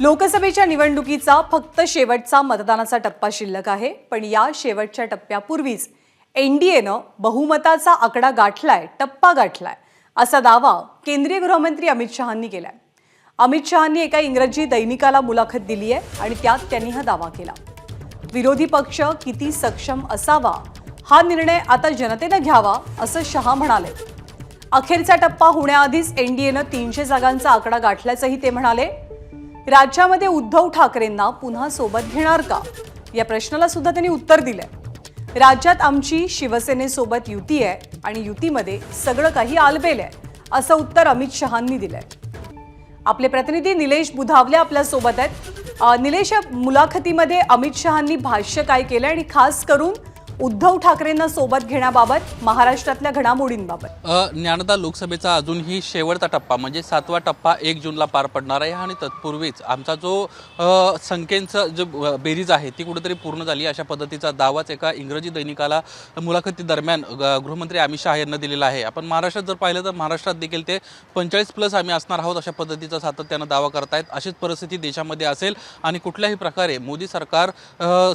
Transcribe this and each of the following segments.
लोकसभेच्या निवडणुकीचा फक्त शेवटचा मतदानाचा टप्पा शिल्लक आहे, पण या शेवटच्या टप्प्यापूर्वीच एनडीएनं बहुमताचा आकडा गाठलाय, टप्पा गाठलाय असा दावा केंद्रीय गृहमंत्री अमित शहांनी केलाय। अमित शहांनी एका इंग्रजी दैनिकाला मुलाखत दिली आहे आणि त्यात त्यांनी हा दावा केला। विरोधी पक्ष किती सक्षम असावा हा निर्णय आता जनतेने घ्यावा असं शहा म्हणाले। अखेरचा टप्पा होण्याआधीच एनडीएनं 300 जागांचा आकडा गाठल्याचंही ते म्हणाले। राज्यामध्ये उद्धव ठाकरेंना पुन्हा सोबत घेणार का या प्रश्नाला सुद्धा त्यांनी उत्तर दिलंय। राज्यात आमची शिवसेनेसोबत युती आहे आणि युतीमध्ये सगळं काही आलबेल आहे असं उत्तर अमित शहांनी दिलंय। आपले प्रतिनिधी निलेश बुधावले आपल्या सोबत आहेत। निलेश, मुलाखतीमध्ये अमित शहांनी भाष्य काय केलं आणि खास करून उद्धव ठाकरेंना सोबत घेण्याबाबत महाराष्ट्रातल्या घडामोडींबाबत? ज्ञानदा लोकसभेचा अजूनही शेवटचा टप्पा म्हणजे 7वा टप्पा 1 जूनला पार पडणार आहे आणि तत्पूर्वीच आमचा जो संख्येचं जो बेरीज आहे ती कुठेतरी पूर्ण झाली अशा पद्धतीचा दावाच एका इंग्रजी दैनिकाला मुलाखती दरम्यान गृहमंत्री अमित शहा यांना दिलेला आहे। आपण महाराष्ट्रात जर पाहिलं तर महाराष्ट्रात देखील ते 45+ आम्ही असणार आहोत अशा पद्धतीचा सातत्यानं दावा करतायत। अशीच परिस्थिती देशामध्ये असेल आणि कुठल्याही प्रकारे मोदी सरकार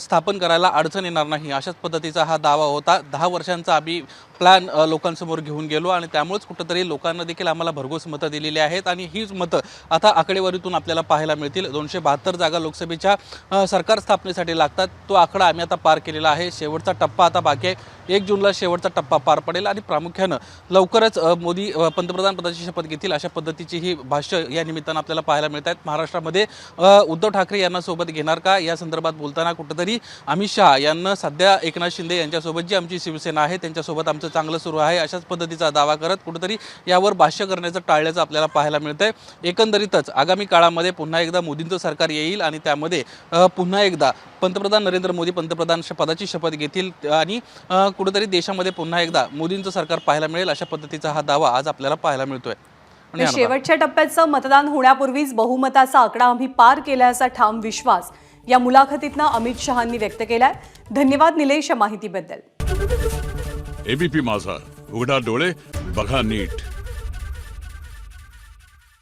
स्थापन करायला अडचण येणार नाही अशाच पद्धतीचा हा दावा होता। 10 वर्षांचा आम्ही प्लॅन लोकांसमोर घेऊन गेलो आणि त्यामुळेच कुठेतरी लोकांना देखील आम्हाला भरघोस मतं दिलेली आहेत आणि हीच मतं आता आकडेवारीतून आपल्याला पाहायला मिळतील। 272 जागा लोकसभेच्या सरकार स्थापनेसाठी लागतात, तो आकडा आम्ही आता पार केलेला आहे। शेवटचा टप्पा आता बाकी आहे। 1 जूनला शेवटचा टप्पा पार पडेल आणि प्रामुख्यानं लवकरच मोदी पंतप्रधान पदाची शपथ घेतील अशा पद्धतीची ही भाष्य या निमित्तानं आपल्याला पाहायला मिळत आहेत। महाराष्ट्रामध्ये उद्धव ठाकरे यांना सोबत घेणार का या संदर्भात बोलताना कुठेतरी अमित शहा यांना सध्या एकनाथ शिंदे यांच्यासोबत जी आमची शिवसेना आहे त्यांच्यासोबत आमचं चांगलं सुरू आहे अशाच पद्धतीचा दावा करत कुठेतरी यावर भाष्य करण्याचं टाळल्याचं आपल्याला पाहायला मिळतंय। एकंदरीतच आगामी काळामध्ये पुन्हा एकदा मोदींचं सरकार येईल आणि त्यामध्ये पुन्हा एकदा पंतप्रधान नरेंद्र मोदी पंतप्रधान पदाची शपथ घेतील आणि कुठेतरी देशामध्ये पुन्हा एकदा मोदींचं सरकार पाहायला मिळेल अशा पद्धतीचा हा दावा आज आपल्याला पाहायला मिळतोय। शेवटच्या टप्प्याचं मतदान होण्यापूर्वीच बहुमताचा आकडा आम्ही पार केल्याचा ठाम विश्वास या मुलाखतीतनं अमित शहांनी व्यक्त केलाय। धन्यवाद निलेश या माहितीबद्दल। एबीपी माझा, उघडा डोळे बघा नीट।